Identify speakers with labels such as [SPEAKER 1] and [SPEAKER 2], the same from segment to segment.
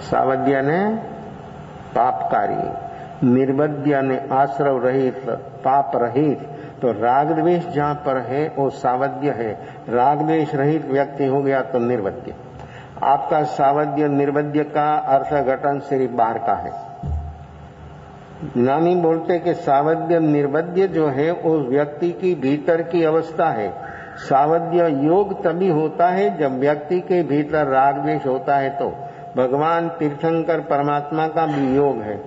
[SPEAKER 1] सावध्य ने पापकारी, निर्वध्य ने आश्रव रहित, पाप रहित। तो राग द्वेष जहां पर है वो सावध्य है, राग द्वेष रहित व्यक्ति हो गया तो निर्वध्य। आपका सावध्य निर्वध्य का अर्थघटन सिर्फ बाहर का है। ज्ञानी बोलते कि सावध्य निर्वध्य जो है वो व्यक्ति की भीतर की अवस्था है। सावध्य योग तभी होता है जब व्यक्ति के भीतर राग द्वेष होता है। तो भगवान तीर्थंकर परमात्मा का भी योग है,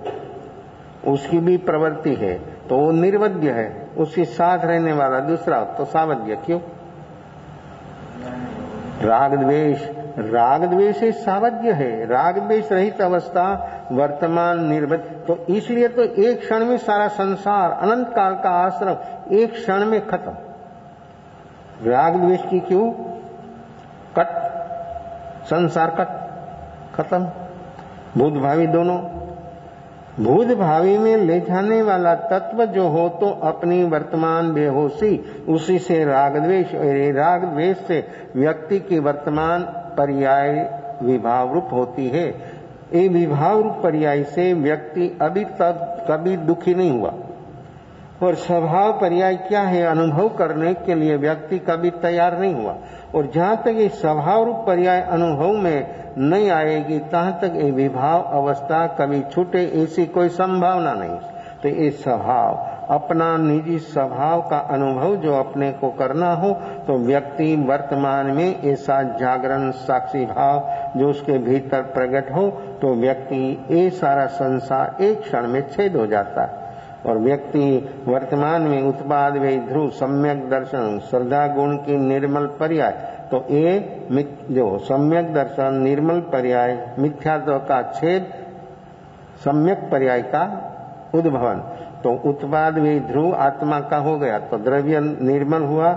[SPEAKER 1] उसकी भी प्रवृत्ति है, तो वो निर्वध्य है, उसके साथ रहने वाला दूसरा तो सावध्य। क्यों? राग द्वेष से सावध्य है, राग द्वेष रहित अवस्था वर्तमान निर्वध्य। तो इसलिए तो एक क्षण में सारा संसार, अनंत काल का आश्रम एक क्षण में खत्म। राग द्वेष की क्यों? कट, संसार कट, खत्म। भूत भावी दोनों, भूत भावी में ले जाने वाला तत्व जो हो तो अपनी वर्तमान बेहोशी, उसी से राग द्वेष, और राग द्वेष से व्यक्ति की वर्तमान पर्याय विभाव रूप होती है। ये विभाव रूप पर्याय से व्यक्ति अभी तक कभी दुखी नहीं हुआ। और स्वभाव पर्याय क्या है अनुभव करने के लिए व्यक्ति कभी तैयार नहीं हुआ। और जहां तक ये स्वभाव रूप पर्याय अनुभव में नहीं आएगी तहां तक ये विभाव अवस्था कभी छूटे ऐसी कोई संभावना नहीं। तो ये स्वभाव, अपना निजी स्वभाव का अनुभव जो अपने को करना हो तो व्यक्ति वर्तमान में ऐसा जागरण साक्षी भाव जो उसके भीतर प्रकट हो तो व्यक्ति ये सारा संसार एक क्षण में छेद हो जाता है। और व्यक्ति वर्तमान में उत्पाद वे ध्रुव सम्यक दर्शन श्रद्धा गुण की निर्मल पर्याय, तो ये जो सम्यक दर्शन निर्मल पर्याय मिथ्यात्व का छेद, सम्यक पर्याय का उद्भवन, तो उत्पाद वे ध्रुव आत्मा का हो गया तो द्रव्य निर्मल हुआ,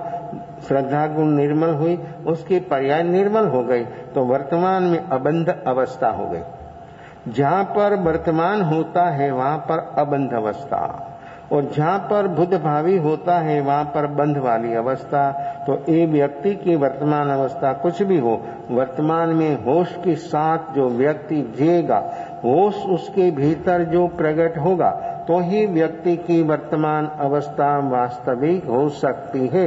[SPEAKER 1] श्रद्धा गुण निर्मल हुई, उसकी पर्याय निर्मल हो गई तो वर्तमान में अबंध अवस्था हो गई। जहां पर वर्तमान होता है वहां पर अबंध अवस्था, और जहां पर बुद्ध भावी होता है वहां पर बंध वाली अवस्था। तो ये व्यक्ति की वर्तमान अवस्था कुछ भी हो, वर्तमान में होश के साथ जो व्यक्ति जिएगा, होश उसके भीतर जो प्रकट होगा तो ही व्यक्ति की वर्तमान अवस्था वास्तविक हो सकती है।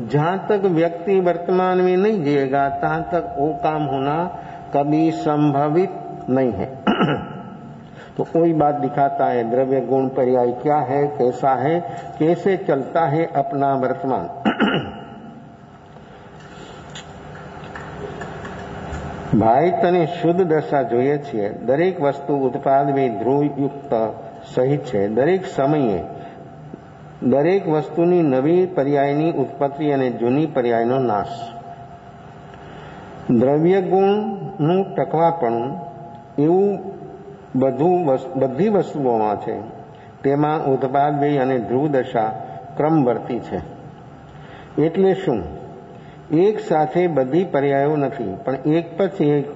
[SPEAKER 1] जहां तक व्यक्ति वर्तमान में नहीं जिएगा तहां तक वो काम होना कभी संभवित नहीं है। तो कोई बात दिखाता है द्रव्य गुण पर्याय क्या है, कैसा है, कैसे चलता है अपना वर्तमान। भाई तने शुद्ध दशा જોઈએ છીએ। દરેક વસ્તુ ઉત્પાદ વે ધ્રુવયુક્ત સહિત છે। દરેક સમયે દરેક વસ્તુની નવી પર્યાયની ઉત્પત્તિ અને જૂની પર્યાયનો નાશ। દ્રવ્ય ગુણનું ટકવાપણું એવું બધી વસ્તુઓમાં છે। તેમાં ઉત્પાદ વે અને ધ્રુવ દશા ક્રમવર્તી છે। એટલે શું? એક સાથે બધી પર્યાયો નથી પણ એક પછી એક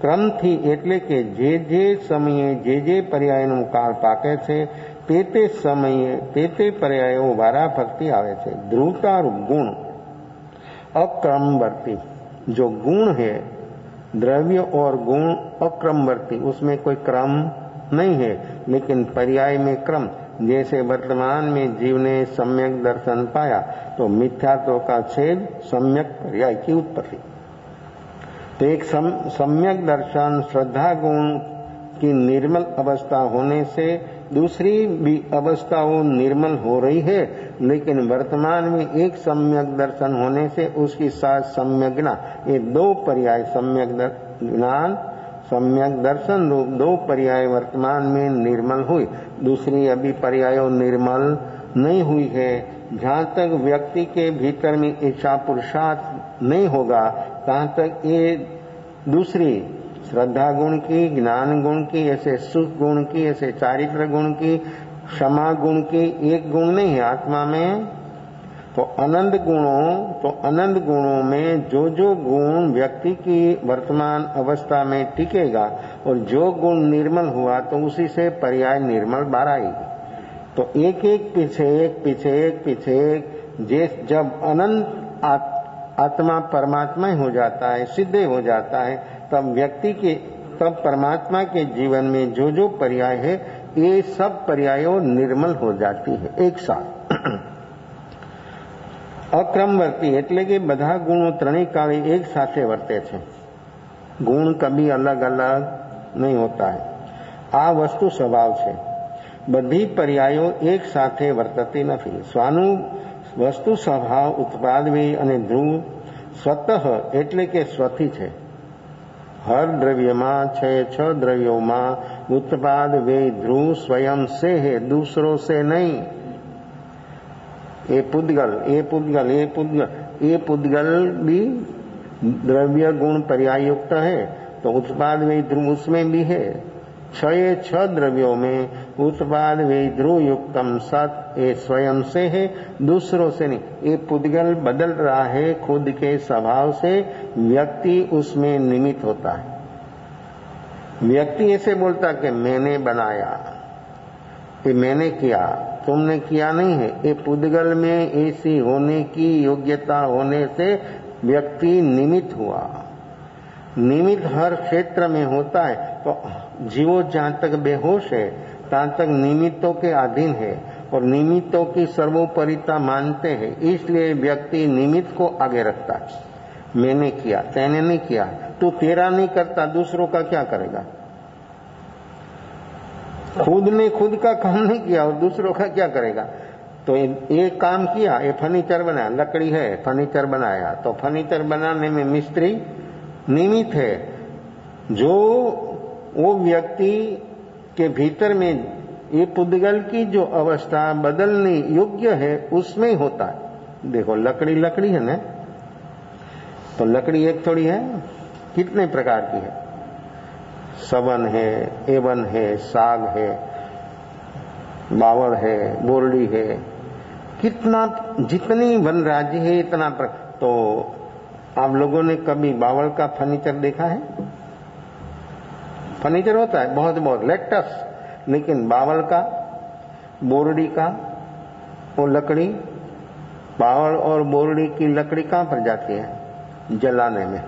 [SPEAKER 1] ક્રમથી, એટલે કે જે જે સમયે જે જે પર્યાયનો કાળ પાકે છે તે તે સમયે તે તે પર્યાયો વારાફરતી આવે છે। ધ્રુવતારૂપ ગુણ अक्रमवर्ती, जो गुण है द्रव्य और गुण अक्रमवर्ती, उसमें कोई क्रम नहीं है लेकिन पर्याय में क्रम। जैसे वर्तमान में जीव ने सम्यक दर्शन पाया तो मिथ्यात्व का छेद सम्यक पर्याय की उत्पत्ति। तो एक सम्यक दर्शन श्रद्धा गुण की निर्मल अवस्था होने से दूसरी भी अवस्थाओं निर्मल हो रही है, लेकिन वर्तमान में एक सम्यक दर्शन होने से उसकी साथ सम्यक ज्ञान, ये दो पर्याय सम्यक ज्ञान सम्यक दर्शन रूप दो पर्याय वर्तमान में निर्मल हुई, दूसरी अभी पर्यायों निर्मल नहीं हुई है। जहाँ तक व्यक्ति के भीतर में इच्छा पुरुषार्थ नहीं होगा तहाँ तक ये दूसरी श्रद्धा गुण की, ज्ञान गुण की, ऐसे सुख गुण की, ऐसे चारित्र गुण की, क्षमा गुण की एक गुण नहीं है आत्मा में। तो अनंत गुणों में जो जो गुण व्यक्ति की वर्तमान अवस्था में टिकेगा और जो गुण निर्मल हुआ तो उसी से पर्याय निर्मल बाहर आएगी। तो एक एक पीछे एक पीछे एक पीछे एक, जब अनंत आत्मा परमात्मा हो जाता है, सिद्ध हो जाता है, तब व्यक्ति के तब परमात्मा के जीवन में जो जो पर्याय है ये सब पर्यायों निर्मल हो जाती है एक साथ। अक्रमवर्ती એટલે કે બધા ગુણો ત્રણેય કાળે એક સાથે વર્તે છે। ગુણ કभी अलग अलग नहीं होता है। આ વસ્તુ સ્વભાવ છે। બધી પર્યાયો એક સાથે વર્તતી નથી। સ્વાનું વસ્તુ સ્વભાવ ઉત્પાદવી અને ધ્રુવ સ્વતઃ એટલે કે સ્વથી છે। हर द्रव्यમાં छ द्रव्यों उत्पाद वे ध्रुव स्वयं से है, दूसरों से नहीं। ये पुद्गल भी द्रव्य गुण पर्याय युक्त है, तो उत्पाद वे ध्रुव उसमें भी है। छ द्रव्यों में उत्पाद वे ध्रुव युक्तम सत ये स्वयं से है, दूसरों से नहीं। ये पुद्गल बदल रहा है खुद के स्वभाव से, व्यक्ति उसमें निमित्त होता है। व्यक्ति ऐसे बोलता कि मैंने बनाया, ये मैंने किया, तुमने किया नहीं है। ये पुद्गल में ऐसी होने की योग्यता होने से व्यक्ति निमित्त हुआ। निमित्त हर क्षेत्र में होता है, तो जीवो जहां तक बेहोश है तहां तक निमित्तों के अधीन है और निमित्तों की सर्वोपरिता मानते हैं, इसलिए व्यक्ति निमित्त को आगे रखता है। मैंने किया, तैने नहीं किया, तू तेरा नहीं करता, दूसरों का क्या करेगा। खुद ने खुद का काम नहीं किया और दूसरों का क्या करेगा। तो ये काम किया, ये फर्नीचर बनाया, लकड़ी है फर्नीचर बनाया, तो फर्नीचर बनाने में मिस्त्री निमित्त है। जो वो व्यक्ति के भीतर में ये पुद्गल की जो अवस्था बदलने योग्य है उसमें होता है। देखो लकड़ी लकड़ी है ना, तो लकड़ी एक थोड़ी है, कितने प्रकार की है। सवन है, एवन है, साग है, बावड़ है, बोरडी है, कितना जितनी वन राज्य है इतना तो आप लोगों ने कभी बावड़ का फर्नीचर देखा है। फर्नीचर होता है बहुत बहुत लेटेस्ट, लेकिन बावड़ का, बोरडी का वो लकड़ी, बावड़ और बोरडी की लकड़ी कहां पर जाती है, जलाने में।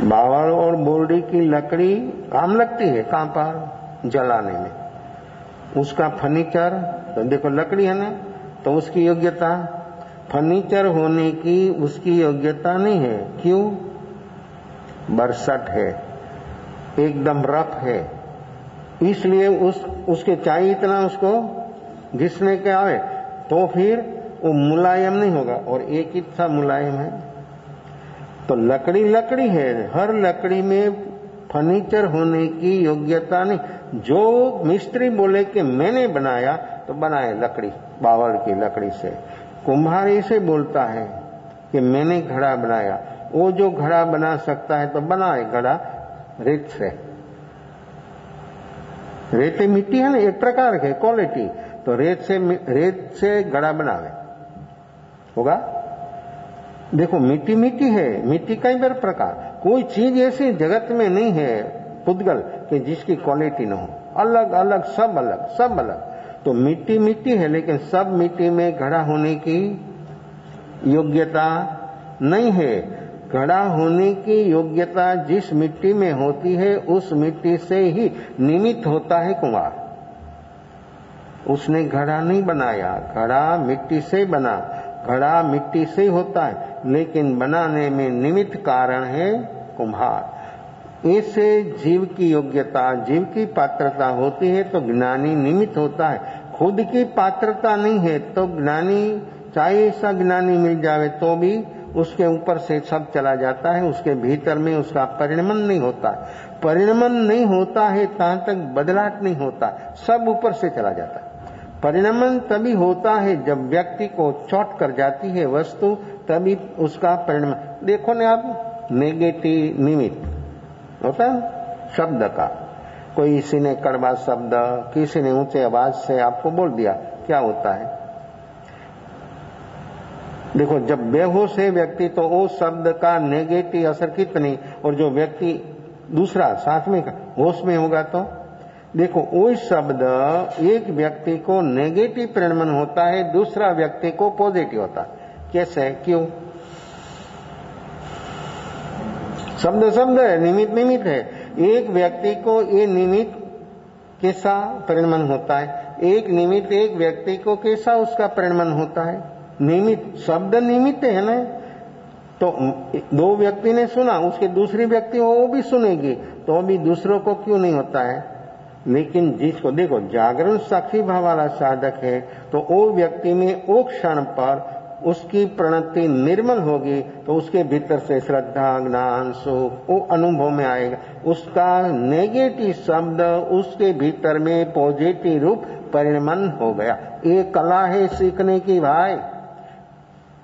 [SPEAKER 1] बावड़ और बोरडी की लकड़ी काम लगती है कहां पर, जलाने में। उसका फर्नीचर तो देखो लकड़ी है ना, तो उसकी योग्यता फर्नीचर होने की उसकी योग्यता नहीं है। क्यों, बरसट है, एकदम रफ है, इसलिए उसके चाहिए इतना उसको घिसने के आए, तो फिर वो मुलायम नहीं होगा। और एक ही सा मुलायम है, तो लकड़ी लकड़ी है, हर लकड़ी में फर्नीचर होने की योग्यता नहीं। जो मिस्त्री बोले कि मैंने बनाया, तो बनाए लकड़ी, बावड़ की लकड़ी से। कुम्हार ऐसे बोलता है कि मैंने घड़ा बनाया, वो जो घड़ा बना सकता है तो बनाए घड़ा रेत से। रेत मिट्टी है ना, एक प्रकार के क्वालिटी, तो रेत से घड़ा बनावे होगा। देखो मिट्टी मिट्टी है, मिट्टी कई बार प्रकार, कोई चीज ऐसी जगत में नहीं है पुद्गल कि जिसकी क्वालिटी न हो। अलग अलग, सब अलग, सब अलग। तो मिट्टी मिट्टी है, लेकिन सब मिट्टी में घड़ा होने की योग्यता नहीं है। घड़ा होने की योग्यता जिस मिट्टी में होती है उस मिट्टी से ही निमित्त होता है कुम्हार। उसने घड़ा नहीं बनाया, घड़ा मिट्टी से बना, घड़ा मिट्टी से होता है, लेकिन बनाने में निमित्त कारण है कुम्हार। ऐसे जीव की योग्यता, जीव की पात्रता होती है तो ज्ञानी निमित्त होता है। खुद की पात्रता नहीं है तो ज्ञानी, चाहे ऐसा ज्ञानी मिल जावे तो भी उसके ऊपर से सब चला जाता है, उसके भीतर में उसका परिणमन नहीं होता। परिणमन नहीं होता है तहां तक बदलाव नहीं होता, सब ऊपर से चला जाता है। परिणमन तभी होता है जब व्यक्ति को चोट कर जाती है वस्तु, तभी उसका परिणमन। देखो ना आप, नेगेटिव निमित्त होता है शब्द का। कोई किसी ने कड़वा शब्द किसी ने ऊंचे आवाज से आपको बोल दिया, क्या होता है। देखो जब बेहोश है व्यक्ति तो वो शब्द का नेगेटिव असर कितनी, और जो व्यक्ति दूसरा साथ में होश में होगा तो देखो वो शब्द एक व्यक्ति को नेगेटिव परिणमन होता है, दूसरा व्यक्ति को पॉजिटिव होता है। कैसे, क्यों। शब्द शब्द है, निमित्त निमित्त है। एक व्यक्ति को ये निमित्त कैसा परिणमन होता है, एक निमित्त एक व्यक्ति को कैसा उसका परिणमन होता है। निमित्त शब्द निमित्त है ना, तो दो व्यक्ति ने सुना, उसके दूसरी व्यक्ति वो भी सुनेगी, तो भी दूसरों को क्यों नहीं होता है। लेकिन जिसको देखो जागरण साक्षी भाव वाला साधक है, तो वो व्यक्ति में वो क्षण पर उसकी प्रणति निर्मल होगी, तो उसके भीतर से श्रद्धा, ज्ञान, सुख वो अनुभव में आएगा। उसका नेगेटिव शब्द उसके भीतर में पॉजिटिव रूप परिणमन हो गया। ये कला है सीखने की भाई,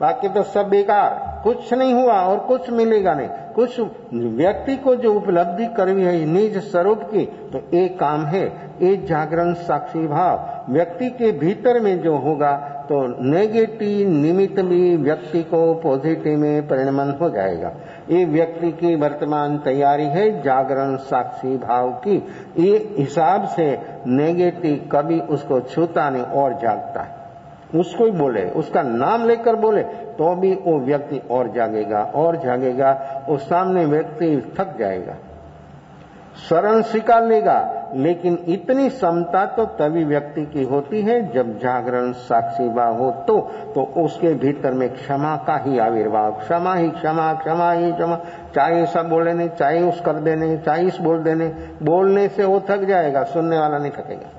[SPEAKER 1] बाकी तो सब बेकार, कुछ नहीं हुआ और कुछ मिलेगा नहीं। कुछ व्यक्ति को जो उपलब्धि करनी है निज स्वरूप की, तो एक काम है, एक जागरण साक्षी भाव व्यक्ति के भीतर में जो होगा, तो नेगेटिव निमित्त भी व्यक्ति को पॉजिटिव में परिणमन हो जाएगा। ये व्यक्ति की वर्तमान तैयारी है जागरण साक्षी भाव की। ये हिसाब से नेगेटिव कभी उसको छूता नहीं और जागता है। उसको ही बोले, उसका नाम लेकर बोले, तो भी वो व्यक्ति और जागेगा और जागेगा। वो सामने व्यक्ति थक जाएगा, शरण स्वीकार लेगा, लेकिन इतनी क्षमता तो तभी व्यक्ति की होती है जब जागरण साक्षी भाव हो, तो उसके भीतर में क्षमा का ही आविर्भाव। क्षमा ही क्षमा, क्षमा ही क्षमा, चाहे ऐसा बोले नहीं, चाहे उस कर देने, चाहे इस बोल देने। बोलने से वो थक जाएगा, सुनने वाला नहीं थकेगा।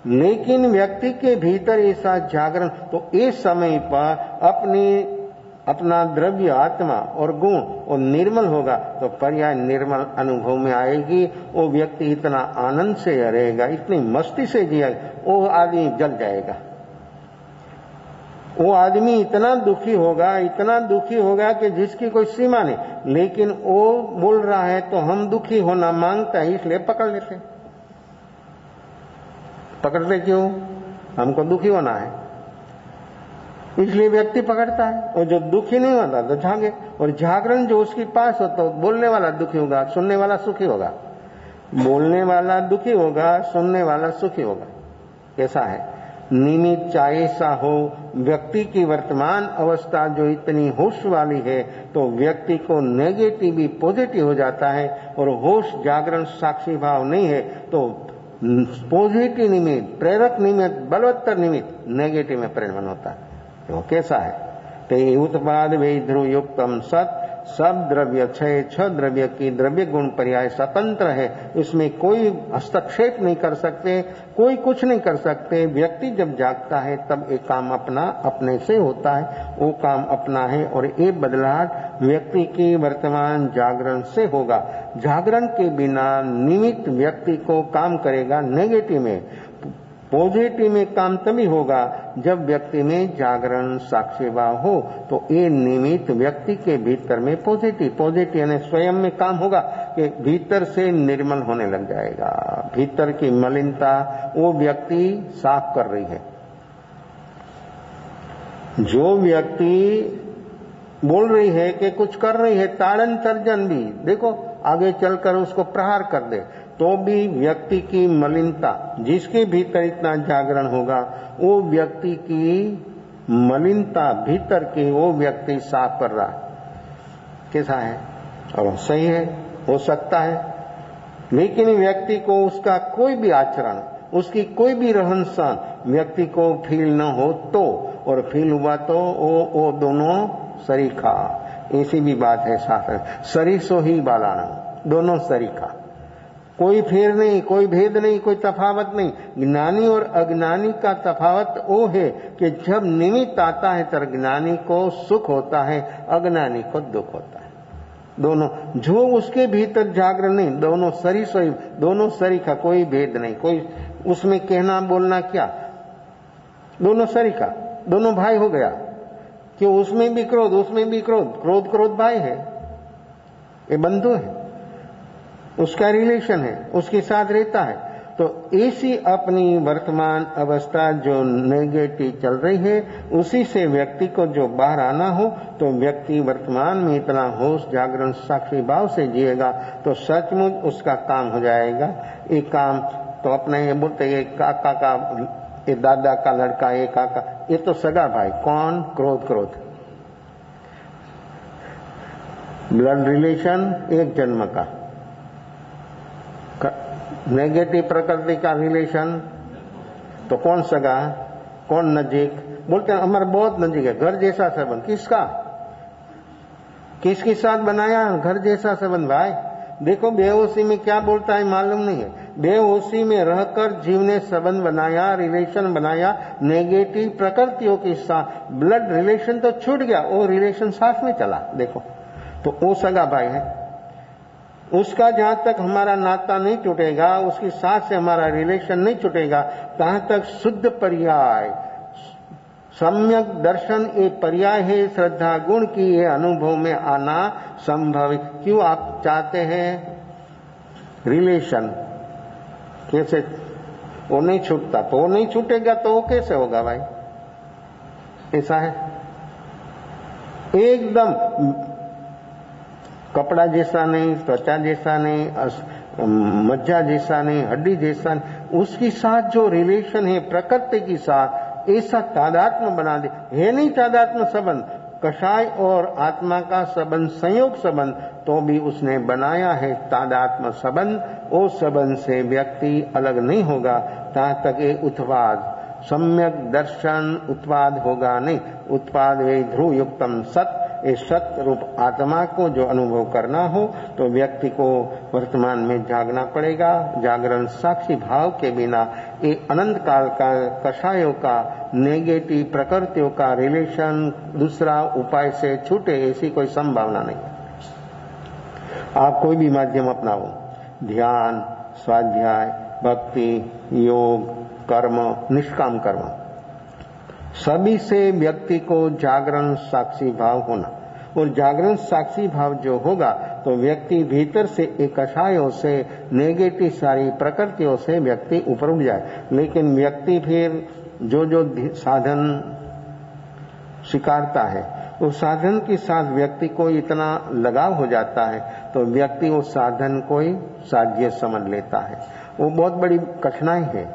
[SPEAKER 1] लेकिन व्यक्ति के भीतर ऐसा जागरण, तो इस समय पर अपना द्रव्य, आत्मा और गुण वो निर्मल होगा, तो पर्याय निर्मल अनुभव में आएगी। वो व्यक्ति इतना आनंद से रहेगा, इतनी मस्ती से जिएगा, वो आदमी जल जाएगा। वो आदमी इतना दुखी होगा, इतना दुखी होगा कि जिसकी कोई सीमा नहीं। लेकिन वो बोल रहा है तो हम दुखी होना मांगता है, इसलिए पकड़ लेते हैं। पकड़ते क्यों? हमको दुखी होना है, इसलिए व्यक्ति पकड़ता है। और जो दुखी नहीं होता तो जागे, और जागरण जो उसके पास हो, तो बोलने वाला दुखी होगा, सुनने वाला सुखी होगा। बोलने वाला दुखी होगा, सुनने वाला सुखी होगा। कैसा है? निमित्त चाहे सा हो, व्यक्ति की वर्तमान अवस्था जो इतनी होश वाली है, तो व्यक्ति को नेगेटिव भी पॉजिटिव हो जाता है। और होश जागरण साक्षी भाव नहीं है, तो पॉजिटिव निमित्त, प्रेरक निमित्त, बलवत्तर निमित्त नेगेटिव में परिणमन होता है। तो कैसा है? ते उत्पाद वे ध्रुव युक्तम सत, सब द्रव्य छह द्रव्य की द्रव्य गुण पर्याय स्वतंत्र है। इसमें कोई हस्तक्षेप नहीं कर सकते, कोई कुछ नहीं कर सकते। व्यक्ति जब जागता है तब एक काम अपना अपने से होता है, वो काम अपना है। और ये बदलाव व्यक्ति की वर्तमान जागरण से होगा। जागरण के बिना निमित्त व्यक्ति को काम करेगा नेगेटिव में। पॉजिटिव में काम तभी होगा जब व्यक्ति में जागरण साक्षी भाव हो, तो ये निमित्त व्यक्ति के भीतर में पॉजिटिव यानी स्वयं में काम होगा कि भीतर से निर्मल होने लग जाएगा। भीतर की मलिनता वो व्यक्ति साफ कर रही है। जो व्यक्ति बोल रही है कि कुछ कर रही है, ताड़न तर्जन भी देखो आगे चलकर उसको प्रहार कर दे, तो भी व्यक्ति की मलिनता, जिसके भीतर इतना जागरण होगा, वो व्यक्ति की मलिनता भीतर की वो व्यक्ति साफ कर रहा है। कैसा है? और सही है, हो सकता है। लेकिन व्यक्ति को उसका कोई भी आचरण, उसकी कोई भी रहन सहन व्यक्ति को फील न हो तो, और फील हुआ तो वो दोनों सरीखा। ऐसी भी बात है शास्त्र, सरीसो ही बालाना, दोनों सरीखा, कोई फेर नहीं, कोई भेद नहीं, कोई तफावत नहीं। ज्ञानी और अज्ञानी का तफावत वो है कि जब निमित्त आता है तब ज्ञानी को सुख होता है, अज्ञानी को दुख होता है। दोनों जो उसके भीतर जागरण नहीं, दोनों सरीसो, दोनों सरीखा, कोई भेद नहीं, कोई उसमें कहना बोलना क्या, दोनों सरीखा, दोनों भाई हो गया। क्यों? उसमें भी क्रोध, उसमें भी क्रोध, क्रोध भाई है, ये बंधु है, उसका रिलेशन है, उसके साथ रहता है। तो ऐसी अपनी वर्तमान अवस्था जो नेगेटिव चल रही है, उसी से व्यक्ति को जो बाहर आना हो, तो व्यक्ति वर्तमान में इतना होश जागरण साक्षी भाव से जिएगा, तो सचमुच उसका काम हो जाएगा। एक काम तो अपने ये बोलते ये काका का, ये दादा का लड़का, ये काका, ये तो सगा भाई। कौन? क्रोध। ब्लड रिलेशन एक जन्म का, नेगेटिव प्रकृति का रिलेशन तो कौन सगा, कौन नजीक, बोलते हैं हमारे बहुत नजीक है, घर जैसा संबंध। किसका, किसके साथ बनाया घर जैसा संबंध भाई? देखो बेहोशी में क्या बोलता है मालूम नहीं है, बेहोशी में रहकर जीव ने संबंध बनाया, रिलेशन बनाया नेगेटिव प्रकृतियों के साथ। ब्लड रिलेशन तो छूट गया, वो रिलेशन साथ में चला। देखो तो वो सगा भाई है, उसका जहां तक हमारा नाता नहीं टूटेगा, उसकी साथ से हमारा रिलेशन नहीं छूटेगा, तहां तक शुद्ध पर्याय सम्यक दर्शन एक पर्याय है। श्रद्धा गुण की ये अनुभव में आना संभव। क्यों आप चाहते हैं रिलेशन, कैसे वो नहीं छूटता, तो वो नहीं छूटेगा तो वो कैसे होगा भाई? ऐसा है एकदम कपड़ा जैसा नहीं, त्वचा जैसा नहीं, मज्जा जैसा नहीं, हड्डी जैसा नहीं, उसके साथ जो रिलेशन है प्रकृति के साथ, ऐसा तादात्म्य बना दे। है नहीं तादात्म्य संबंध, कषाय और आत्मा का संबंध संयोग संबंध, तो भी उसने बनाया है तादात्म्य संबंध। वो संबंध से व्यक्ति अलग नहीं होगा तहां तक ये उत्पाद सम्यक दर्शन उत्पाद होगा नहीं। उत्पाद वे ध्रुव युक्तम सत, ये सत्य रूप आत्मा को जो अनुभव करना हो तो व्यक्ति को वर्तमान में जागना पड़ेगा। जागरण साक्षी भाव के बिना ये अनंत काल का कषायों का नेगेटिव प्रकृतियों का रिलेशन दूसरा उपाय से छूटे, ऐसी कोई संभावना नहीं। आप कोई भी माध्यम अपनाओ, ध्यान, स्वाध्याय, भक्ति, योग, कर्म, निष्काम कर्म, सभी से व्यक्ति को जागरण साक्षी भाव होना। और जागरण साक्षी भाव जो होगा तो व्यक्ति भीतर से एक कषायों से नेगेटिव सारी प्रकृतियों से व्यक्ति ऊपर उठ जाए। लेकिन व्यक्ति फिर जो साधन स्वीकारता है उस साधन के साथ व्यक्ति को इतना लगाव हो जाता है तो व्यक्ति उस साधन को ही साध्य समझ लेता है। वो बहुत बड़ी कठिनाई है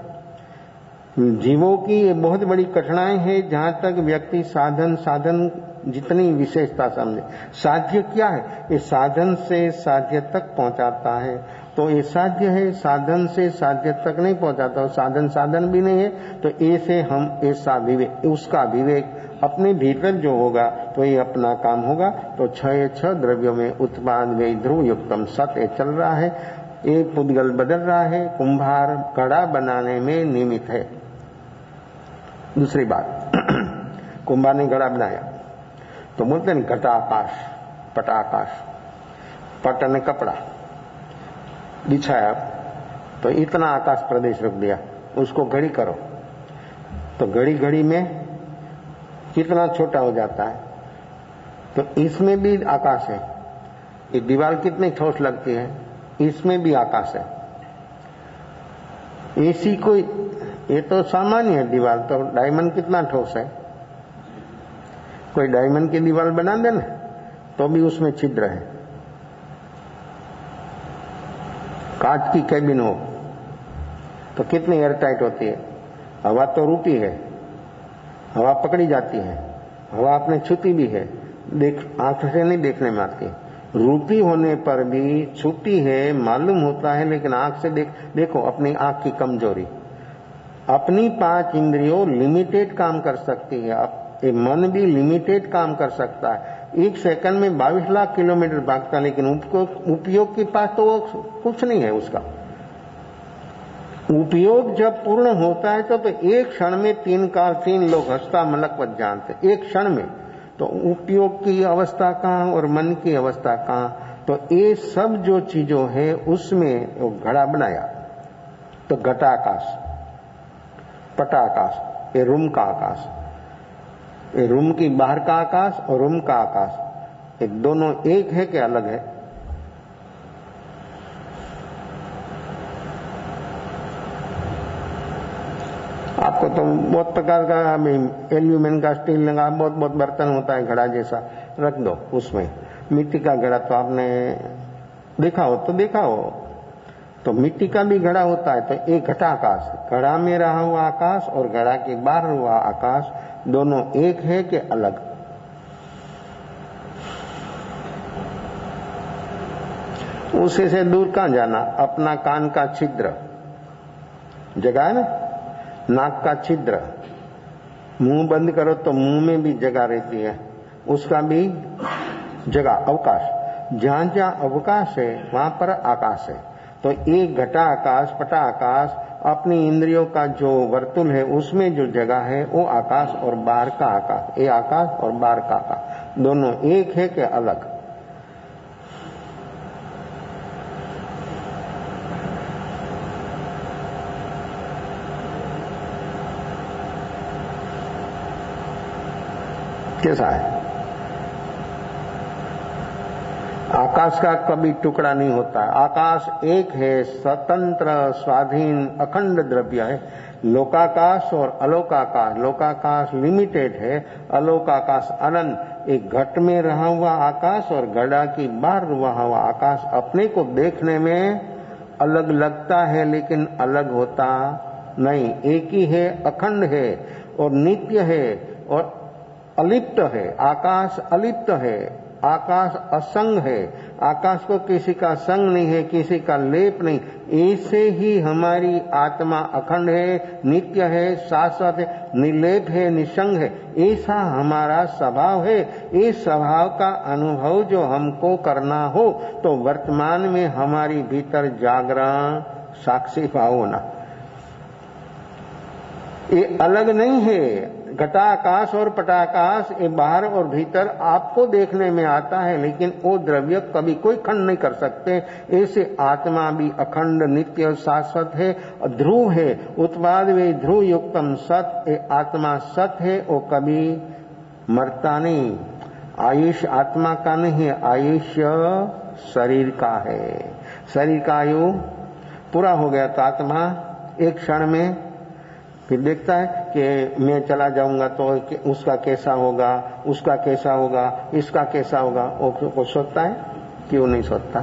[SPEAKER 1] जीवों की, ये बहुत बड़ी कठिनाई है जहां तक व्यक्ति साधन जितनी विशेषता समझे। साध्य क्या है? ये साधन से साध्य तक पहुंचाता है, तो ये साध्य है, साधन से साध्य तक नहीं पहुंचाता। साधन भी नहीं है, तो ऐसे हम ऐसा विवेक, उसका विवेक अपने भीतर जो होगा तो ये अपना काम होगा। तो छह द्रव्यों में उत्पाद वे ध्रुव युक्तम सत्य चल रहा है। एक पुद्गल बदल रहा है, कुंभार घड़ा बनाने में निमित्त है। दूसरी बात, कुंभार ने घड़ा बनाया तो बोलते हैं घटाकाश, पटाकाश, पट ने कपड़ा बिछाया तो इतना आकाश प्रदेश रख दिया, उसको घड़ी करो तो घड़ी में कितना छोटा हो जाता है। तो इसमें भी आकाश है। ये दीवार कितनी ठोस लगती है, इसमें भी आकाश है। ऐसी कोई, ये तो सामान्य है दीवार, तो डायमंड कितना ठोस है। कोई डायमंड की दीवार बना दे ना तो भी उसमें छिद्र है। कांच की कैबिन हो तो कितनी एयरटाइट होती है। हवा तो रूपी है, हवा पकड़ी जाती है, हवा अपने छूती भी है, आंख से नहीं देखने में आती। रूपी होने पर भी छूती है, मालूम होता है, लेकिन आंख से देखो अपनी आंख की कमजोरी। अपनी 5 इंद्रियों लिमिटेड काम कर सकती है, ये मन भी लिमिटेड काम कर सकता है। 1 सेकंड में 22 लाख किलोमीटर भागता, लेकिन उपयोग के पास तो कुछ नहीं है उसका। उपयोग जब पूर्ण होता है तो एक क्षण में 3 लोग हंसता मलकवत जानते, एक क्षण में। तो उपयोग की अवस्था कहाँ और मन की अवस्था कहाँ। तो ये सब जो चीजों है उसमें वो घड़ा बनाया। तो घटाकाश, पटाकाश, ये रूम का आकाश, ये रूम की बाहर का आकाश और रूम का आकाश, ये दोनों एक है कि अलग है? आपको तो बहुत प्रकार का एल्यूमिनियम का, स्टील का बहुत बर्तन होता है घड़ा जैसा, रख दो उसमें। मिट्टी का घड़ा तो आपने देखा हो तो मिट्टी का भी घड़ा होता है। तो एक घटाकाश, घड़ा में रहा हुआ आकाश और घड़ा के बाहर हुआ आकाश, दोनों एक है कि अलग? उसी से दूर कहां जाना? अपना कान का छिद्र, जगह है ना, नाक का छिद्र, मुंह बंद करो तो मुंह में भी जगह रहती है, उसका भी जगह, अवकाश। जहां जहां अवकाश है वहां पर आकाश है। तो एक घटा आकाश, पटा आकाश, अपनी इंद्रियों का जो वर्तुल है उसमें जो जगह है वो आकाश और बाहर का आकाश, ये आकाश और बाहर का आकाश दोनों एक है कि अलग? कैसा है? आकाश का कभी टुकड़ा नहीं होता। आकाश एक है, स्वतंत्र, स्वाधीन, अखंड द्रव्य है। लोकाकाश और अलोकाकाश, लोकाकाश लिमिटेड है, अलोकाकाश अनंत। एक घट में रहा हुआ आकाश और घड़ा की बाहर रहा हुआ आकाश अपने को देखने में अलग लगता है लेकिन अलग होता नहीं, एक ही है, अखंड है और नित्य है और अलिप्त है। आकाश अलिप्त है, आकाश असंग है, आकाश को किसी का संग नहीं है, किसी का लेप नहीं। ऐसे ही हमारी आत्मा अखंड है, नित्य है, शाश्वत है, निर्लेप है, निसंग है। ऐसा हमारा स्वभाव है। इस स्वभाव का अनुभव जो हमको करना हो तो वर्तमान में हमारी भीतर जागरण साक्षी भाव होना, ये अलग नहीं है। घटाकाश और पटाकाश ये बाहर और भीतर आपको देखने में आता है लेकिन वो द्रव्य कभी कोई खंड नहीं कर सकते। ऐसे आत्मा भी अखंड, नित्य और शाश्वत है, ध्रुव है। उत्पाद वे ध्रुव युक्तम सत, ये आत्मा सत है, वो कभी मरता नहीं। आयुष आत्मा का नहीं है, आयुष्य शरीर का है। शरीर का आयु पूरा हो गया तो आत्मा एक क्षण में फिर देखता है कि मैं चला जाऊंगा तो उसका कैसा होगा, उसका कैसा होगा, इसका कैसा होगा। वो सोचता है? क्यों नहीं सोचता?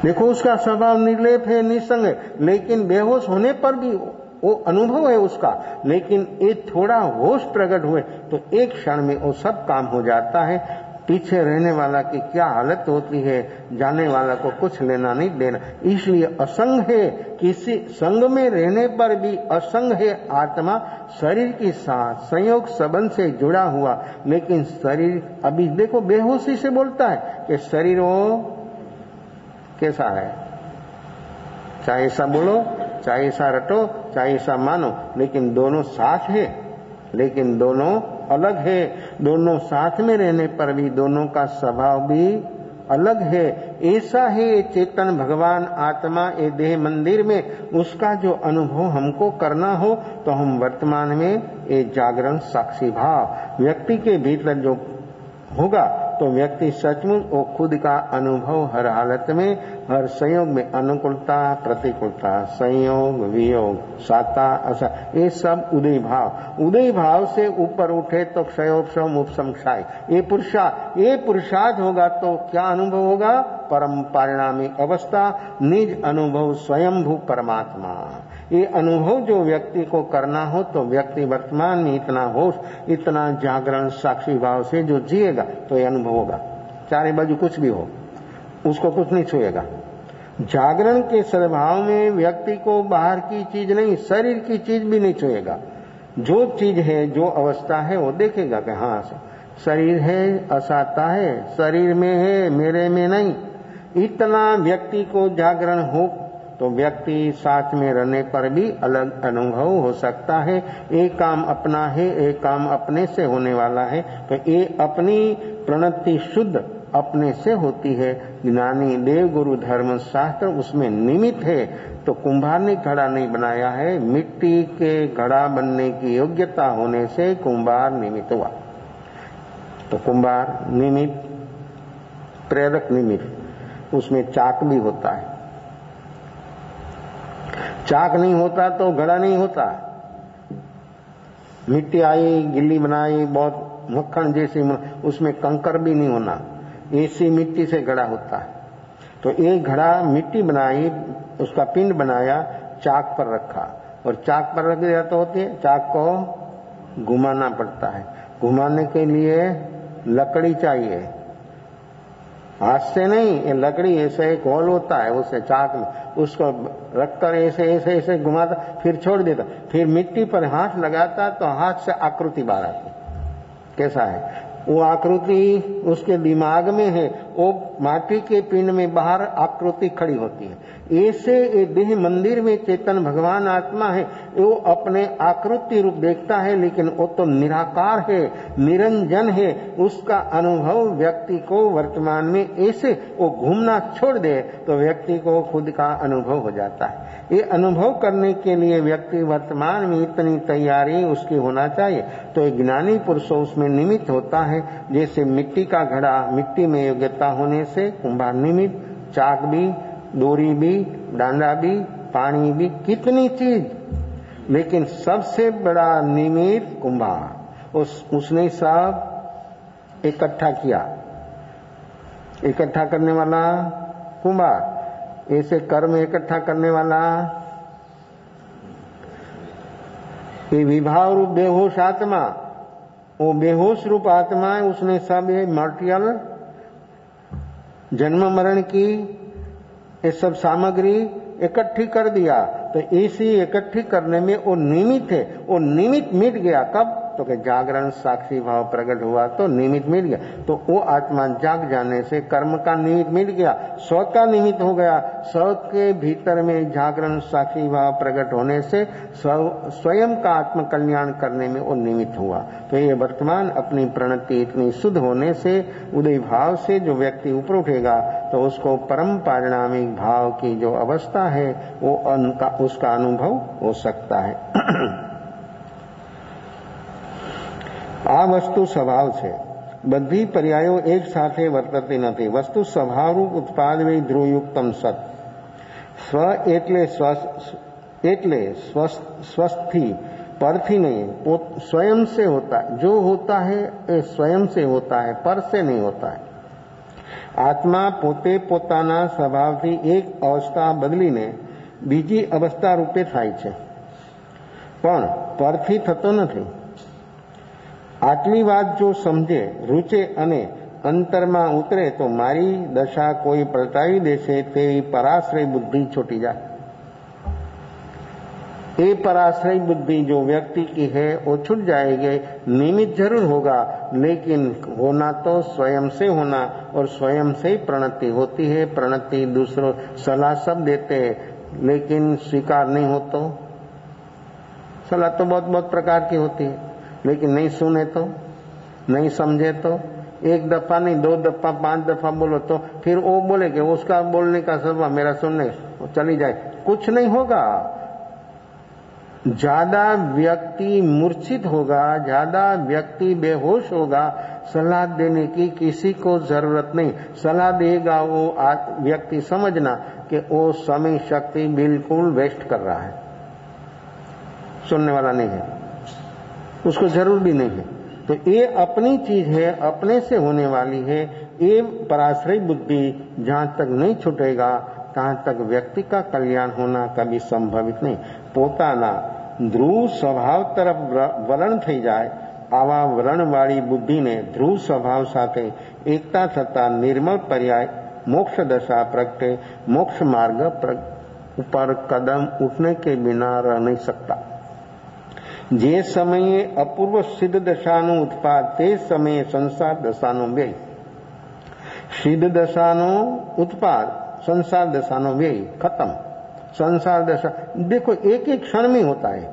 [SPEAKER 1] देखो उसका स्वभाव निर्लेप है, निसंग है, लेकिन बेहोश होने पर भी वो अनुभव है उसका। लेकिन एक थोड़ा होश प्रकट हुए तो एक क्षण में वो सब काम हो जाता है। पीछे रहने वाला की क्या हालत होती है, जाने वाला को कुछ लेना नहीं देना। इसलिए असंग है, किसी संग में रहने पर भी असंग है। आत्मा शरीर के साथ संयोग संबंध से जुड़ा हुआ, लेकिन शरीर अभी देखो बेहोशी से बोलता है कि शरीर वो कैसा है, चाहे ऐसा बोलो, चाहे ऐसा रटो, चाहे ऐसा मानो, लेकिन दोनों साथ है, लेकिन दोनों अलग है। दोनों साथ में रहने पर भी दोनों का स्वभाव भी अलग है। ऐसा ही चेतन भगवान आत्मा ये देह मंदिर में उसका जो अनुभव हमको करना हो तो हम वर्तमान में ये जागरण साक्षी भाव व्यक्ति के भीतर जो होगा तो व्यक्ति सचमुच वो खुद का अनुभव हर हालत में, हर संयोग में, अनुकूलता प्रतिकूलता, संयोग वियोग, साता असा, ये सब उदय भाव से ऊपर उठे तो क्षयोपम उपशम क्षय, ये पुरुषार्थ होगा तो क्या अनुभव होगा? परम परिणामी अवस्था, निज अनुभव स्वयंभू परमात्मा। ये अनुभव जो व्यक्ति को करना हो तो व्यक्ति वर्तमान में इतना होश, इतना जागरण साक्षी भाव से जो जिएगा तो ये अनुभव होगा। चारे बाजू कुछ भी हो उसको कुछ नहीं छुएगा। जागरण के सद्भाव में व्यक्ति को बाहर की चीज नहीं, शरीर की चीज भी नहीं छुएगा। जो चीज है, जो अवस्था है वो देखेगा कि हाँ शरीर है, असाता है, शरीर में है, मेरे में नहीं। इतना व्यक्ति को जागरण हो तो व्यक्ति साथ में रहने पर भी अलग अनुभव हो सकता है। एक काम अपना है, एक काम अपने से होने वाला है, तो ये अपनी प्रणति शुद्ध अपने से होती है। ज्ञानी देव गुरु धर्म शास्त्र उसमें निमित्त है। तो कुंभार ने घड़ा नहीं बनाया है, मिट्टी के घड़ा बनने की योग्यता होने से कुंभार निमित्त हुआ। तो कुंभार निमित्त, प्रेरक निमित्त, उसमें चाक भी होता है। चाक नहीं होता तो घड़ा नहीं होता। मिट्टी आई, गिल्ली बनाई, बहुत मक्खन जैसी, उसमें कंकर भी नहीं होना, ऐसी मिट्टी से घड़ा होता है। तो एक घड़ा मिट्टी बनाई, उसका पिंड बनाया, चाक पर रखा, और चाक पर रख दिया तो होती है, चाक को घुमाना पड़ता है। घुमाने के लिए लकड़ी चाहिए, हाथ से नहीं, ये लकड़ी ऐसे एक होल होता है उसे चाक में, उसको रखकर ऐसे ऐसे ऐसे घुमाता, फिर छोड़ देता, फिर मिट्टी पर हाथ लगाता तो हाथ से आकृति बाहर आती। कैसा है वो आकृति, उसके दिमाग में है, वो माटी के पिंड में बाहर आकृति खड़ी होती है। ऐसे ये देह मंदिर में चेतन भगवान आत्मा है, वो अपने आकृति रूप देखता है, लेकिन वो तो निराकार है, निरंजन है। उसका अनुभव व्यक्ति को वर्तमान में ऐसे वो घूमना छोड़ दे तो व्यक्ति को खुद का अनुभव हो जाता है। ये अनुभव करने के लिए व्यक्ति वर्तमान में इतनी तैयारी उसकी होना चाहिए। तो एक ज्ञानी पुरुष उसमें निमित्त होता है। जैसे मिट्टी का घड़ा, मिट्टी में योग्यता होने से कुंभार निमित्त, चाक भी, डोरी भी, डांडा भी, पानी भी, कितनी चीज, लेकिन सबसे बड़ा निमित्त कुंभार। उसने सब इकट्ठा किया, इकट्ठा करने वाला कुंभार, ऐसे कर्म इकट्ठा करने वाला ये विभाव रूप बेहोश आत्मा, वो बेहोश रूप आत्मा है, उसने सब ये मटेरियल जन्म मरण की ये सब सामग्री इकट्ठी कर दिया। तो इसी इकट्ठी करने में वो निमित्त है, वो निमित्त मिट गया। कब? तो कि जागरण साक्षी भाव प्रकट हुआ तो निमित्त मिट गया। तो वो आत्मा जाग जाने से कर्म का निमित्त मिट गया, स्व का निमित्त हो गया। स्व के भीतर में जागरण साक्षी भाव प्रकट होने से स्वयं का आत्म कल्याण करने में वो निमित्त हुआ। तो ये वर्तमान अपनी प्रणति इतनी शुद्ध होने से, उदय भाव से जो व्यक्ति ऊपर उठेगा तो उसको परम पारिणामिक भाव की जो अवस्था है वो उसका अनुभव हो सकता है। આ વસ્તુ સ્વભાવ છે, બધી પર્યાયો એક સાથે વર્તતી નથી। વસ્તુ સ્વભાવરૂપ ઉત્પાદ વે ધ્રુવયુક્તમ સત। સ્વ એટલે સ્वस्थी, परथी नहीं, स्वयं से होता है। जो होता है ये स्वयं से होता है, पर से नहीं होता है। आत्मा पोते पोताना स्वभावથી एक अवस्था बदलीने બીજી અવસ્થા રૂપે થાય છે, પણ પરથી થતો નથી। આટલી વાત જો સમજે, રૂચે અને અંતરમાં ઉતરે તો મારી દશા કોઈ પલટાવી દેશે તેવી પરાશ્રય બુદ્ધિ છૂટી જાય। ये पराश्रय बुद्धि जो व्यक्ति की है वो छूट जाएगी। निमित्त जरूर होगा, लेकिन होना तो स्वयं से होना, और स्वयं से ही प्रणति होती है। प्रणति दूसरों सलाह सब देते हैं, लेकिन स्वीकार नहीं हो तो सलाह तो बहुत बहुत प्रकार की होती है, लेकिन नहीं सुने तो, नहीं समझे तो, एक दफा नहीं 2 दफा 5 दफा बोलो तो फिर वो बोले कि उसका बोलने का सबब मेरा सुनने चली जाए, कुछ नहीं होगा। ज्यादा व्यक्ति मूर्छित होगा, ज्यादा व्यक्ति बेहोश होगा। सलाह देने की किसी को जरूरत नहीं। सलाह देगा वो व्यक्ति समझना कि वो समय शक्ति बिल्कुल वेस्ट कर रहा है, सुनने वाला नहीं है, उसको जरूर भी नहीं है। तो ये अपनी चीज है, अपने से होने वाली है। ये पराश्रय बुद्धि जहां तक नहीं छूटेगा तहां तक व्यक्ति का कल्याण होना कभी संभवित नहीं। पोताना ध्रुव स्वभाव तरफ वलन થઈ જાય, આવા વલણવાળી બુદ્ધિને ધ્રુવ સ્વભાવ સાથે એકતા થતા નિર્મળ પર્યાય મોક્ષ દશા પ્રગટે। મોક્ષ માર્ગ ઉપર કદમ ઉઠने के बिना रह नहीं सकता। જે સમયે અપૂર્વ સિદ્ધ દશાનું ઉત્પાદ તે સમયે સંસાર દશાનો વ્યય। સિદ્ધ દશાનો ઉત્પાદ, संसार दशा नो व्यय खत्म। संसार दशा देखो एक एक क्षण में होता है,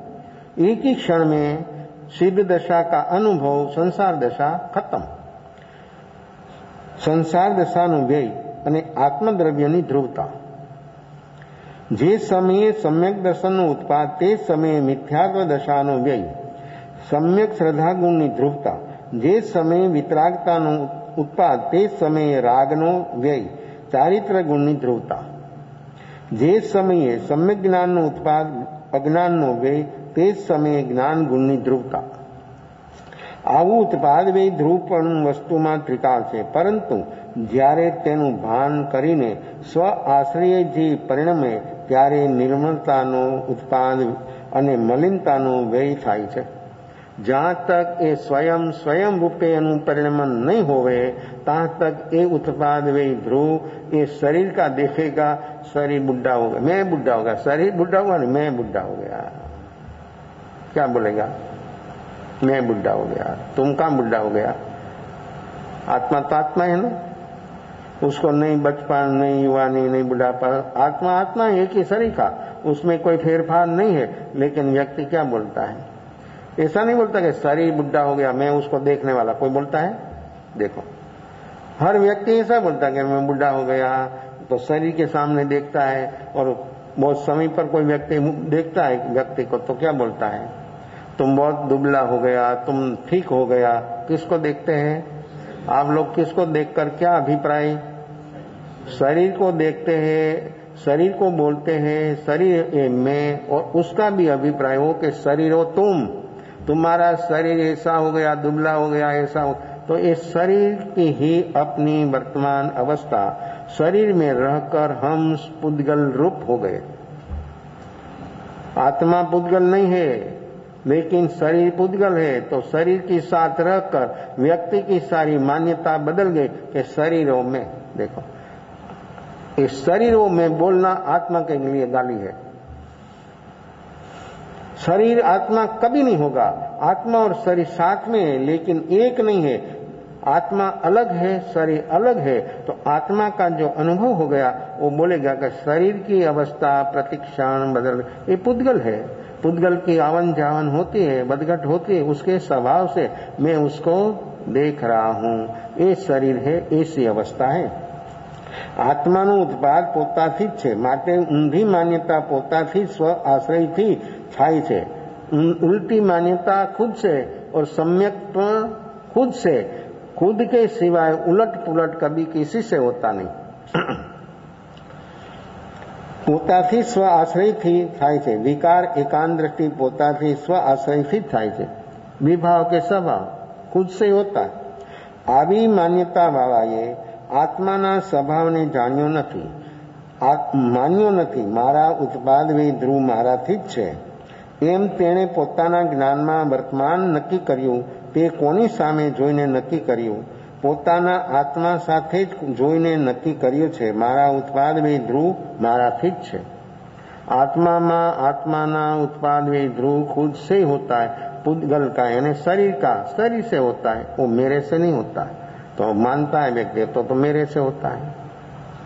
[SPEAKER 1] एक ही क्षण में सिद्ध दशा का अनुभव, संसार दशा खत्म। संसार दशा नो व्यय અને આત્મદ્રવ્યની ધ્રુવતા। જે સમયે સમ્યક દર્શનનો ઉત્પાદ તે સમયે મિથ્યાત્વ દશાનો વ્યય। સમ્યક શ્રદ્ધા ગુણની ધ્રુવતા। જે સમયે વિતરાગતાનો ઉત્પાદ તે સમયે રાગનો વ્યય, ચારિત્ર ગુણની ધ્રુવતા। જે સમયે સમ્યક જ્ઞાનનો ઉત્પાદ અજ્ઞાનનો વ્યય તે સમયે જ્ઞાન ગુણની ધ્રુવતા। આવું ઉત્પાદ વ્યય ધ્રુવપણ વસ્તુમાં ત્રિકાળ છે, પરંતુ જ્યારે તેનું ભાન કરીને સ્વ આશ્રય જે પરિણમે ત્યારે નિર્મળતાનો ઉત્પાદ અને મલિનતાનો વ્યય થાય છે। जहां तक ये स्वयं स्वयं रूपे अनुपरिणमन नहीं होवे तहां तक ये उत्पाद वे ध्रुव ये शरीर का देखेगा, शरीर बुढ़ा हो गया, मैं बुढ़ा हो गया, शरीर बुढ़ा हुआ नहीं, मैं बुढ़ा हो गया। क्या बोलेगा? मैं बुढ़ा हो गया। तुम कहां बुढ़ा हो गया? आत्मा तो आत्मा है ना, उसको नहीं बचपन, नहीं युवानी, नहीं बुढ़ापा, आत्मा आत्मा है, एक ही शरीर का, उसमें कोई फेरफार नहीं है। लेकिन व्यक्ति क्या बोलता है? ऐसा नहीं बोलता कि शरीर बुढ़ा हो गया, मैं उसको देखने वाला। कोई बोलता है? देखो, हर व्यक्ति ऐसा बोलता है कि मैं बुढ़ा हो गया, तो शरीर के सामने देखता है, और बहुत समय पर कोई व्यक्ति देखता है व्यक्ति को तो क्या बोलता है? तुम बहुत दुबला हो गया, तुम ठीक हो गया। किसको देखते हैं आप लोग? किसको देखकर क्या अभिप्राय? शरीर को देखते हैं, शरीर को बोलते हैं, शरीर में, और उसका भी अभिप्राय हो कि शरीर हो तुम, तुम्हारा शरीर ऐसा हो गया, दुबला हो गया, ऐसा हो। तो इस शरीर की ही अपनी वर्तमान अवस्था, शरीर में रहकर हम पुद्गल रूप हो गए। आत्मा पुद्गल नहीं है, लेकिन शरीर पुद्गल है। तो शरीर के साथ रहकर व्यक्ति की सारी मान्यता बदल गई कि शरीरों में, देखो, इस शरीरों में बोलना आत्मा के लिए गाली है। शरीर आत्मा कभी नहीं होगा। आत्मा और शरीर साथ में है, लेकिन एक नहीं है। आत्मा अलग है, शरीर अलग है। तो आत्मा का जो अनुभव हो गया वो बोलेगा कि शरीर की अवस्था प्रतिक्षण बदल, ये पुद्गल है। पुद्गल की आवन जावन होती है, बदघट होती है, उसके स्वभाव से मैं उसको देख रहा हूं। ये शरीर है, ऐसी अवस्था है। आत्माનું ઉત્પાદ પોતાથી જ છે, માટે ઊંધી માન્યતા પોતાથી સ્વ આશ્રયથી થાય છે। उल्टी मान्यता खुद से और सम्यक खुद से, खुद के सिवाय उलट पुलट कभी किसी से होता नहीं। પોતાથી સ્વ આશ્રયથી થાય છે। વિકાર એકાંત દ્રષ્ટિ પોતાથી સ્વ આશ્રયથી થાય છે। વિભાવ કે સ્વભાવ खुद से होता है। આવી માન્યતા વાળાએ આત્માના સ્વભાવને જાણ્યો નથી, માન્યો નથી। મારા ઉત્પાદ વે ધ્રુવ મારાથી જ છે એમ તેણે પોતાના જ્ઞાનમાં વર્તમાન નક્કી કર્યું। તે કોની સામે જોઈને નક્કી કર્યું? પોતાના આત્મા સાથે જ જોઈને નક્કી કર્યું છે। મારા ઉત્પાદ વે ધ્રુવ મારાથી જ છે। આત્મામાં આત્માના ઉત્પાદ વે ધ્રુવ खुद से ही होता है। पुद्गल का यानी शरीर का, शरीर से होता है, वो मेरे से नहीं होता है। तो मानता है व्यक्ति तो मेरे से होता है,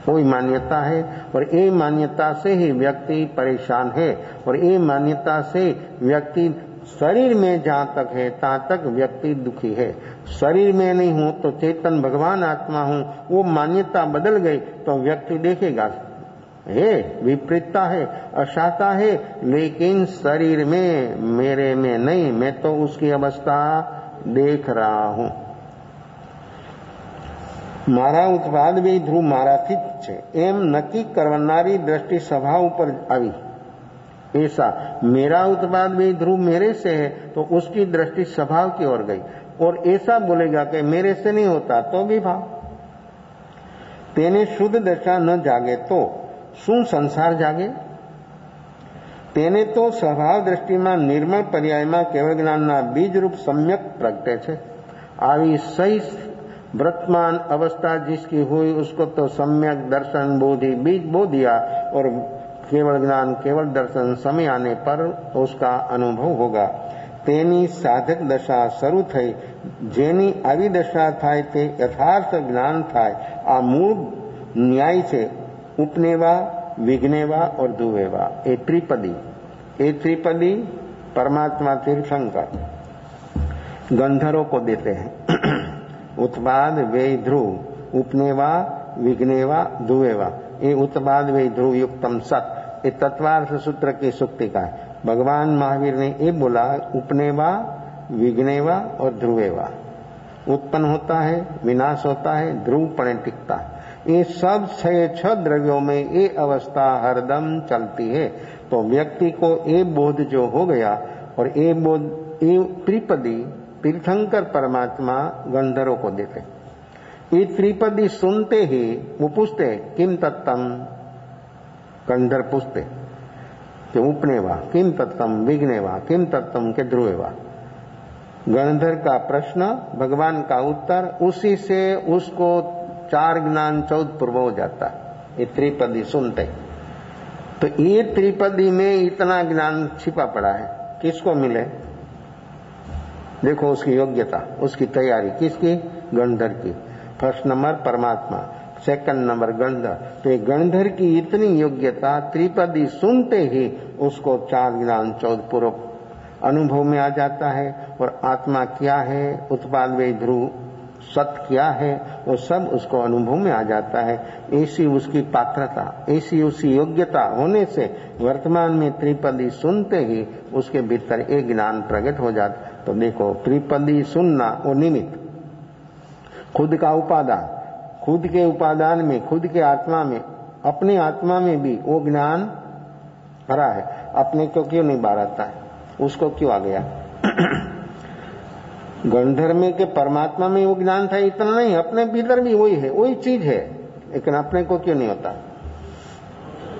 [SPEAKER 1] कोई मान्यता है। और ये मान्यता से ही व्यक्ति परेशान है, और ये मान्यता से व्यक्ति शरीर में जहां तक है तहां तक व्यक्ति दुखी है। शरीर में नहीं हूं तो चेतन भगवान आत्मा हूं, वो मान्यता बदल गई तो व्यक्ति देखेगा है विपरीतता है, अशाता है। लेकिन शरीर में, मेरे में नहीं, मैं तो उसकी अवस्था देख रहा हूं। મારા ઉત્પાદ વે ધ્રુવ મારાથી જ છે એમ નક્કી કરનારી દ્રષ્ટિ स्वभाव पर आई। ऐसा मेरा उत्पाद वे ध्रुव मेरे से है तो उसकी दृष्टि स्वभाव की ओर गई। और ऐसा बोलेगा कि मेरे से नहीं होता तो भी भाव। तेने शुद्ध दशा न जागे तो શું સંસાર જાગે? તેને તો સ્વભાવ દ્રષ્ટિમાં નિર્મળ પર્યાયમાં કેવળ જ્ઞાનના બીજ રૂપ સમ્યક પ્રગટે છે। આવી સહી वर्तमान अवस्था जिसकी हुई उसको तो सम्यक दर्शन बोधि बीज बो दिया, और केवल ज्ञान केवल दर्शन समय आने पर उसका अनुभव होगा। तेनी साधक दशा शुरू थई। जेनी આવી दशा थाय ते यथार्थ ज्ञान थाय। आ मूल न्याय छे। उपनेवा, विघ्नेवा और दुवेवा, ये त्रिपदी। ये त्रिपदी परमात्मा तीर्थंकर गंधर्वों को देते हैं। उत्पाद वे ध्रुव, उपनेवा, विघ्नेवा, धुवेवा, ये उत्पाद वे ध्रुव युक्तम सत, ये तत्वार्थ सूत्र की सुक्ति का है। भगवान महावीर ने ये बोला, उपनेवा, विघ्नेवा और ध्रुवेवा। उत्पन्न होता है, विनाश होता है, ध्रुव पणे टिकता है। ये सब 6 द्रव्यों में ये अवस्था हरदम चलती है। तो व्यक्ति को ये बोध जो हो गया, और ये बोध, ये त्रिपदी तीर्थंकर परमात्मा गंधर्वों को देते। ये त्रिपदी सुनते ही वो पूछते किम तत्तम, गंधर्व पूछते कि उपनेवा किम तत्तम, विघ्नेवा किम तत्तम के ध्रुवेवा। गणधर का प्रश्न, भगवान का उत्तर, उसी से उसको 4 ज्ञान 14 पूर्व हो जाता है। ये त्रिपदी सुनते तो ये त्रिपदी में इतना ज्ञान छिपा पड़ा है, किसको मिले? देखो उसकी योग्यता, उसकी तैयारी किसकी? गणधर की। फर्स्ट नंबर परमात्मा, सेकंड नंबर गणधर। तो ये गणधर की इतनी योग्यता, त्रिपदी सुनते ही उसको 4 ज्ञान 14 पूर्व अनुभव में आ जाता है। और आत्मा क्या है, उत्पाद वे ध्रुव सत्य क्या है, वो सब उसको अनुभव में आ जाता है। ऐसी उसकी पात्रता, ऐसी उसकी योग्यता होने से वर्तमान में त्रिपदी सुनते ही उसके भीतर एक ज्ञान प्रकट हो जाता। तो देखो त्रिपदी सुनना वो निमित्त, खुद का उपादान, खुद के उपादान में, खुद के आत्मा में, अपनी आत्मा में भी वो ज्ञान भरा है। अपने को क्यों नहीं बाराता है, उसको क्यों आ गया? गणधर में के परमात्मा में वो ज्ञान था, इतना नहीं, अपने भीतर भी वही है, वही चीज है, लेकिन अपने को क्यों नहीं होता?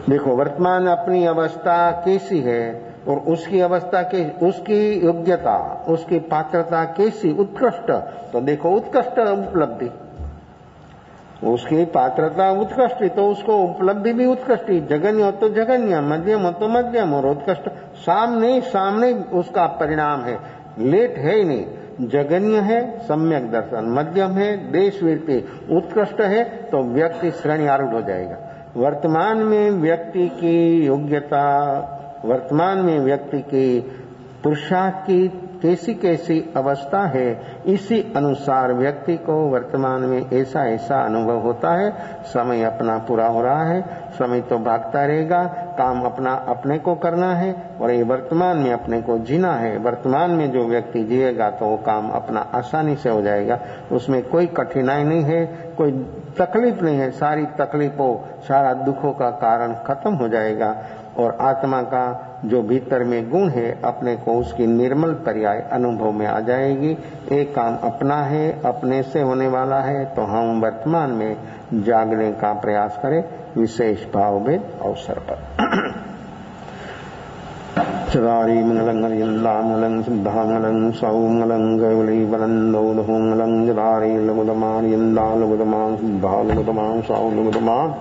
[SPEAKER 1] देखो वर्तमान अपनी अवस्था कैसी है और उसकी अवस्था के, उसकी योग्यता, उसकी पात्रता कैसी उत्कृष्ट। तो देखो उत्कृष्ट उपलब्धि, उसकी पात्रता उत्कृष्ट, तो उसको उपलब्धि भी उत्कृष्ट, जगन्य हो तो जगन्य, मध्यम हो तो मध्यम, और उत्कृष्ट सामने सामने उसका परिणाम है, लेट है ही नहीं। जगन्य है सम्यक दर्शन, मध्यम है देश वृत्ति, उत्कृष्ट है तो व्यक्ति श्रेणी आरूढ़ हो जाएगा। वर्तमान में व्यक्ति की योग्यता, वर्तमान में व्यक्ति की पुरुषार्थ की कैसी कैसी अवस्था है, इसी अनुसार व्यक्ति को वर्तमान में ऐसा ऐसा अनुभव होता है। समय अपना पूरा हो रहा है, समय तो भागता रहेगा, काम अपना अपने को करना है और ये वर्तमान में अपने को जीना है। वर्तमान में जो व्यक्ति जिएगा तो वो काम अपना आसानी से हो जाएगा, उसमें कोई कठिनाई नहीं है, कोई तकलीफ नहीं है, सारी तकलीफों, सारा दुखों का कारण खत्म हो जाएगा। और आत्मा का जो भीतर में गुण है, अपने को उसकी निर्मल पर्याय अनुभव में आ जाएगी। एक काम अपना है, अपने से होने वाला है, तो हम वर्तमान में जागने का प्रयास करें विशेष भाव में अवसर पर। चदारी मंगलं हरियंदामंगलं सिद्धामंगलं सौमंगलं गैवली वनंदोदहोमंगलं जदारी लघुदमारियंदा लघुदमान सिद्धा लघुदमान सौलघुदमान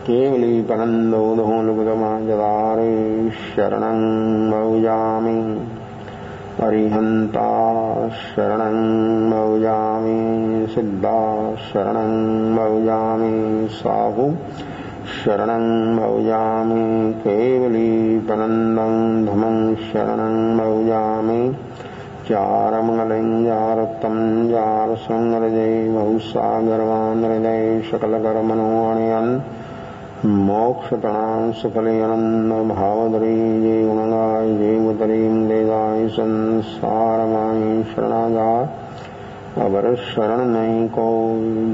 [SPEAKER 1] केवली पनंदोदहो लघुदमा जदारे शरणं मौजामि अरिहंता शरणं मौजामि सिद्धा शरणं मौजामि साहु शरणं मौजामि केवली पनंदं धमं शरणं मौजामि चारमंगलं जारत्तं जारसंगरजय बहुसागरवान् हृदय सकलकर्मणोऽणयन् मोक्षतणां सुफलयनन्द भावधरी जय गुणगाय जय मुतरीं देगाय संसारमाई शरणागार अवर शरण नहीं को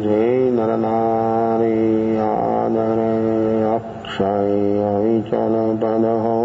[SPEAKER 1] जय नर नारी आदर अक्षय अविचल पद हो।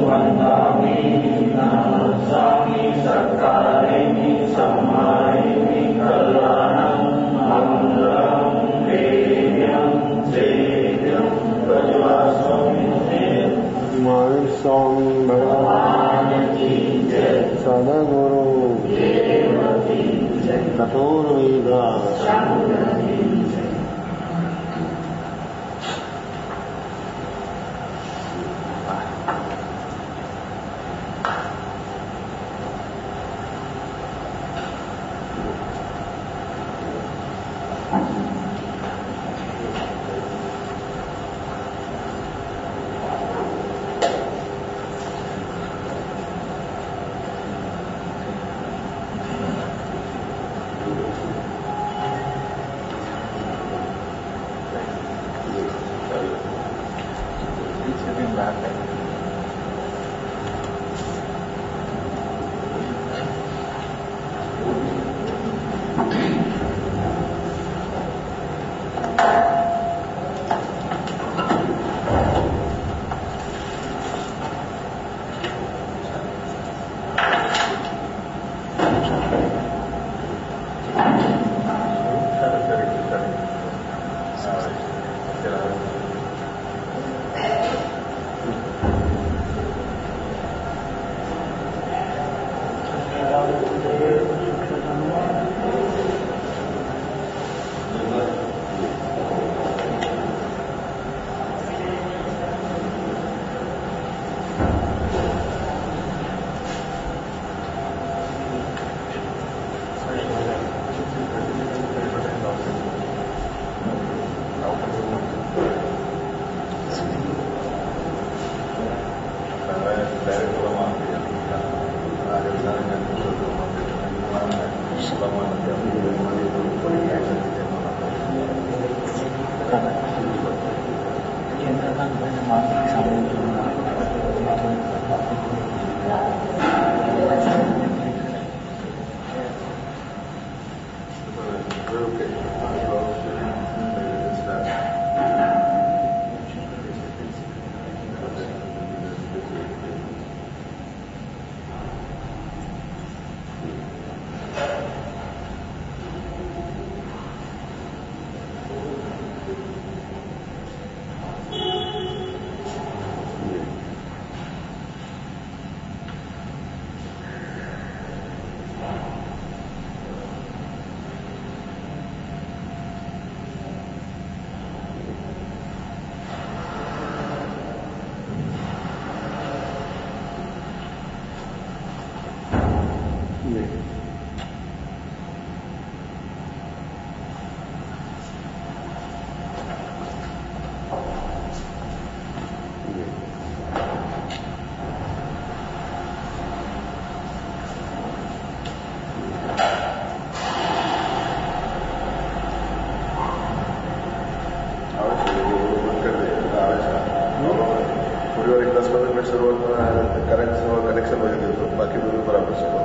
[SPEAKER 2] Vanda mi namassami sakkaya
[SPEAKER 1] ततोर्वेदा
[SPEAKER 2] कनेक्शन हो जाती है तो बाकी दोनों बराबर चलो